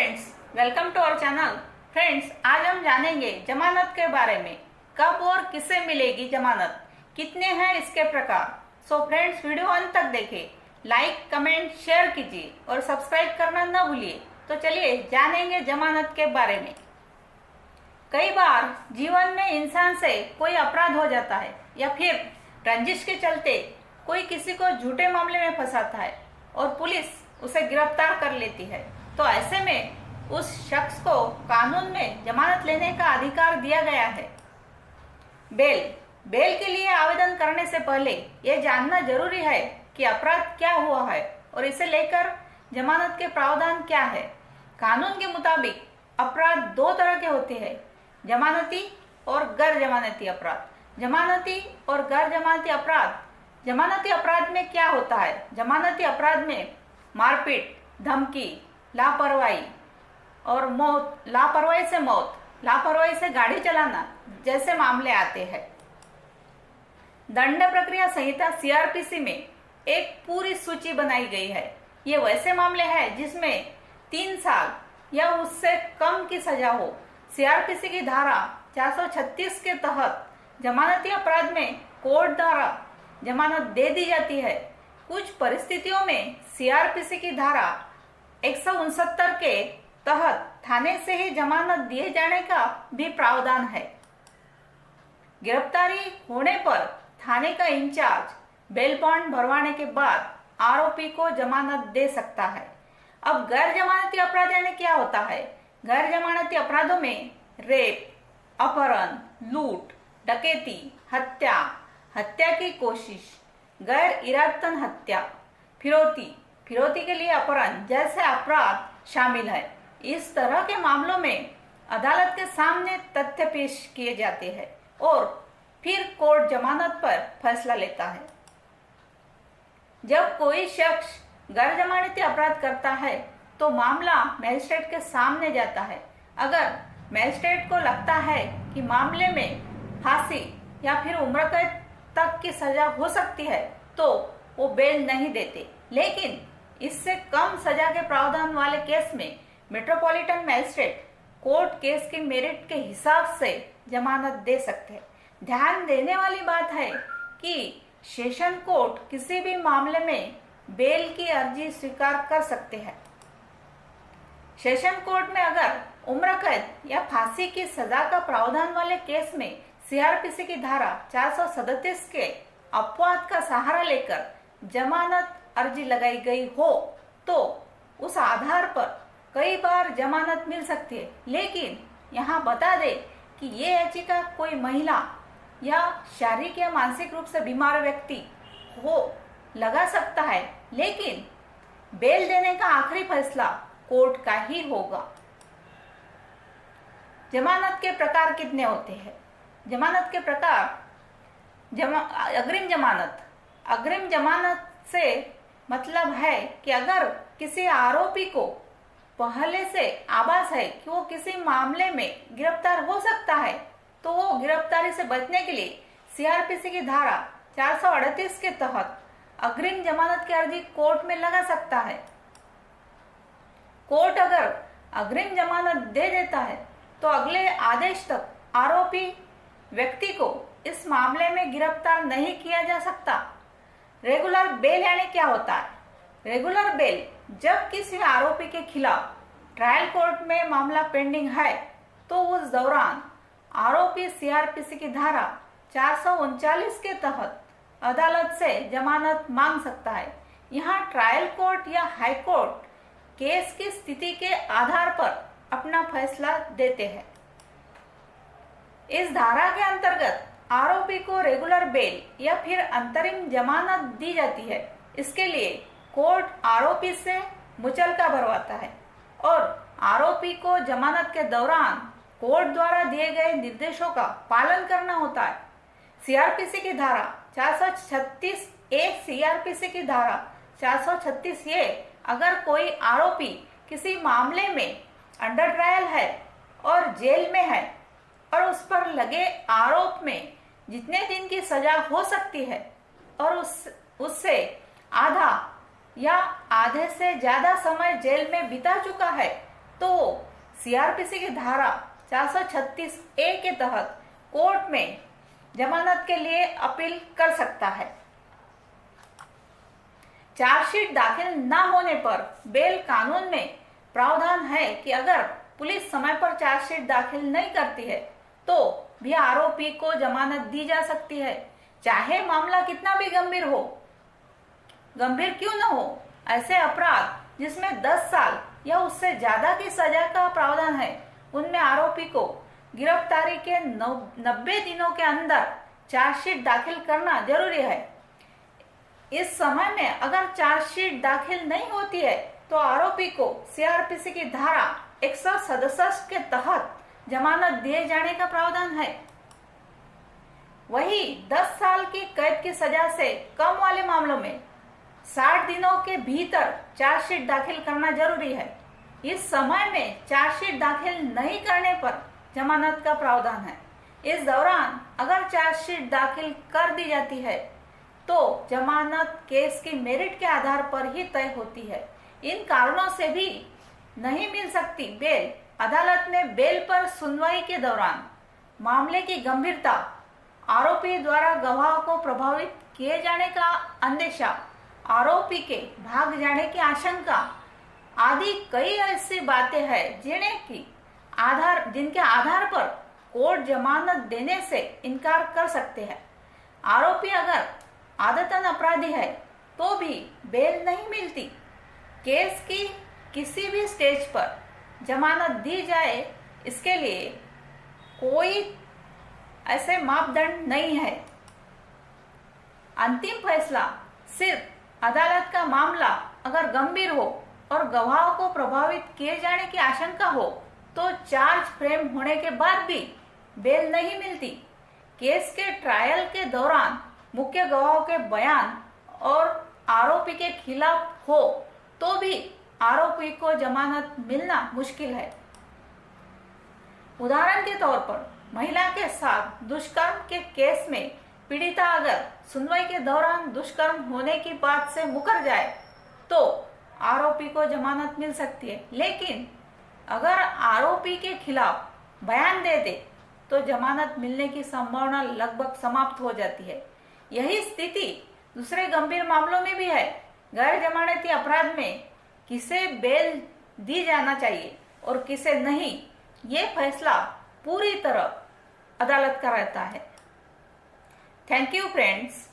Friends, welcome to our channel. Friends, आज हम जानेंगे जमानत के बारे में। कब और किसे मिलेगी जमानत, कितने हैं इसके प्रकार। सो फ्रेंड्स, वीडियो अंत तक देखें, लाइक कमेंट शेयर कीजिए और सब्सक्राइब करना न भूलिए। तो चलिए जानेंगे जमानत के बारे में। कई बार जीवन में इंसान से कोई अपराध हो जाता है या फिर रंजिश के चलते कोई किसी को झूठे मामले में फंसाता है और पुलिस उसे गिरफ्तार कर लेती है। तो ऐसे में उस शख्स को कानून में जमानत लेने का अधिकार दिया गया है। बेल के लिए आवेदन करने से पहले यह जानना जरूरी है कि अपराध क्या हुआ है और इसे लेकर जमानत के प्रावधान क्या है। कानून के मुताबिक अपराध दो तरह के होते हैं, जमानती और गैर जमानती अपराध। जमानती और गैर जमानती अपराध। जमानती अपराध में क्या होता है? जमानती अपराध में मारपीट, धमकी, लापरवाही और मौत, लापरवाही से मौत, लापरवाही से गाड़ी चलाना जैसे मामले आते हैं। दंड प्रक्रिया संहिता सीआरपीसी में एक पूरी सूची बनाई गई है। ये वैसे मामले हैं जिसमें 3 साल या उससे कम की सजा हो। सीआरपीसी की धारा 436 के तहत जमानती अपराध में कोर्ट द्वारा जमानत दे दी जाती है। कुछ परिस्थितियों में सीआरपीसी की धारा 169 के तहत थाने से ही जमानत दिए जाने का भी प्रावधान है। गिरफ्तारी होने पर थाने का इंचार्ज बेल बॉन्ड भरवाने के बाद आरोपी को जमानत दे सकता है। अब गैर जमानती अपराध यानी क्या होता है? गैर जमानती अपराधों में रेप, अपहरण, लूट, डकैती, हत्या, हत्या की कोशिश, गैर इरादतन हत्या, फिरौती के लिए अपहरण जैसे अपराध शामिल है। इस तरह के मामलों में अदालत के सामने तथ्य पेश किए जाते हैं और फिर कोर्ट जमानत पर फैसला लेता है। जब कोई शख्स गैर जमानती अपराध करता है तो मामला मजिस्ट्रेट के सामने जाता है। अगर मजिस्ट्रेट को लगता है कि मामले में फांसी या फिर उम्र कैद तक की सजा हो सकती है तो वो बेल नहीं देते, लेकिन इससे कम सजा के प्रावधान वाले केस में मेट्रोपॉलिटन मजिस्ट्रेट कोर्ट केस के मेरिट के हिसाब से जमानत दे सकते हैं। ध्यान देने वाली बात है कि सेशन कोर्ट किसी भी मामले में बेल की अर्जी स्वीकार कर सकते हैं। सेशन कोर्ट में अगर उम्र कैद या फांसी की सजा का प्रावधान वाले केस में सीआरपीसी की धारा 437 के अपवाद का सहारा लेकर जमानत अर्जी लगाई गई हो तो उस आधार पर कई बार जमानत मिल सकती है। लेकिन यहाँ बता दें कि ये याचिका कोई महिला या शारीरिक या मानसिक रूप से बीमार व्यक्ति हो लगा सकता है, लेकिन बेल देने का आखिरी फैसला कोर्ट का ही होगा। जमानत के प्रकार कितने होते हैं? जमानत के प्रकार। अग्रिम जमानत से मतलब है कि अगर किसी आरोपी को पहले से आभास है कि वो किसी मामले में गिरफ्तार हो सकता है तो वो गिरफ्तारी से बचने के लिए सीआरपीसी की धारा 438 के तहत अग्रिम जमानत की अर्जी कोर्ट में लगा सकता है। कोर्ट अगर अग्रिम जमानत दे देता है तो अगले आदेश तक आरोपी व्यक्ति को इस मामले में गिरफ्तार नहीं किया जा सकता। रेगुलर बेल यानी क्या होता है? रेगुलर बेल जब किसी आरोपी के खिलाफ ट्रायल कोर्ट में मामला पेंडिंग है तो उस दौरान आरोपी सीआरपीसी की धारा 439 के तहत अदालत से जमानत मांग सकता है। यहाँ ट्रायल कोर्ट या हाई कोर्ट केस की स्थिति के आधार पर अपना फैसला देते हैं। इस धारा के अंतर्गत आरोपी को रेगुलर बेल या फिर अंतरिम जमानत दी जाती है। इसके लिए कोर्ट आरोपी से मुचलका भरवाता है और आरोपी को जमानत के दौरान कोर्ट द्वारा दिए गए निर्देशों का पालन करना होता है। सीआरपीसी की धारा 436 ए सीआरपीसी की धारा 436 ए अगर कोई आरोपी किसी मामले में अंडर ट्रायल है और जेल में है और उस पर लगे आरोप में जितने दिन की सजा हो सकती है और उससे आधा या आधे से ज्यादा समय जेल में बिता चुका है तो सीआरपीसी की धारा 436 ए के तहत कोर्ट में जमानत के लिए अपील कर सकता है। चार्जशीट दाखिल न होने पर बेल कानून में प्रावधान है कि अगर पुलिस समय पर चार्जशीट दाखिल नहीं करती है तो भी आरोपी को जमानत दी जा सकती है, चाहे मामला कितना भी गंभीर हो, गंभीर क्यों न हो। ऐसे अपराध जिसमें 10 साल या उससे ज्यादा की सजा का प्रावधान है, उनमें आरोपी को गिरफ्तारी के 90 दिनों के अंदर चार्जशीट दाखिल करना जरूरी है। इस समय में अगर चार्जशीट दाखिल नहीं होती है तो आरोपी को सीआरपीसी की धारा 167 के तहत जमानत दिए जाने का प्रावधान है। वही 10 साल की कैद की सजा से कम वाले मामलों में 60 दिनों के भीतर चार्जशीट दाखिल करना जरूरी है। इस समय में चार्जशीट दाखिल नहीं करने पर जमानत का प्रावधान है। इस दौरान अगर चार्जशीट दाखिल कर दी जाती है तो जमानत केस की मेरिट के आधार पर ही तय होती है। इन कारणों से भी नहीं मिल सकती बेल। अदालत में बेल पर सुनवाई के दौरान मामले की गंभीरता, आरोपी द्वारा गवाह को प्रभावित किए जाने का अंदेशा, आरोपी के भाग जाने की आशंका आदि कई ऐसी बातें हैं जिनके आधार पर कोर्ट जमानत देने से इनकार कर सकते हैं। आरोपी अगर आदतन अपराधी है तो भी बेल नहीं मिलती। केस की किसी भी स्टेज पर जमानत दी जाए, इसके लिए कोई ऐसे मापदंड नहीं है। अंतिम फैसला सिर्फ अदालत का मामला अगर गंभीर हो और गवाह को प्रभावित किए जाने की आशंका हो तो चार्ज फ्रेम होने के बाद भी बेल नहीं मिलती। केस के ट्रायल के दौरान मुख्य गवाहों के बयान और आरोपी के खिलाफ हो तो भी आरोपी को जमानत मिलना मुश्किल है। उदाहरण के तौर पर महिला के साथ दुष्कर्म के केस में पीड़िता अगर सुनवाई के दौरान दुष्कर्म होने की बात से मुकर जाए तो आरोपी को जमानत मिल सकती है, लेकिन अगर आरोपी के खिलाफ बयान दे दे तो जमानत मिलने की संभावना लगभग समाप्त हो जाती है। यही स्थिति दूसरे गंभीर मामलों में भी है। गैर जमानती अपराध में किसे बेल दी जाना चाहिए और किसे नहीं, ये फैसला पूरी तरह अदालत का रहता है। Thank you friends.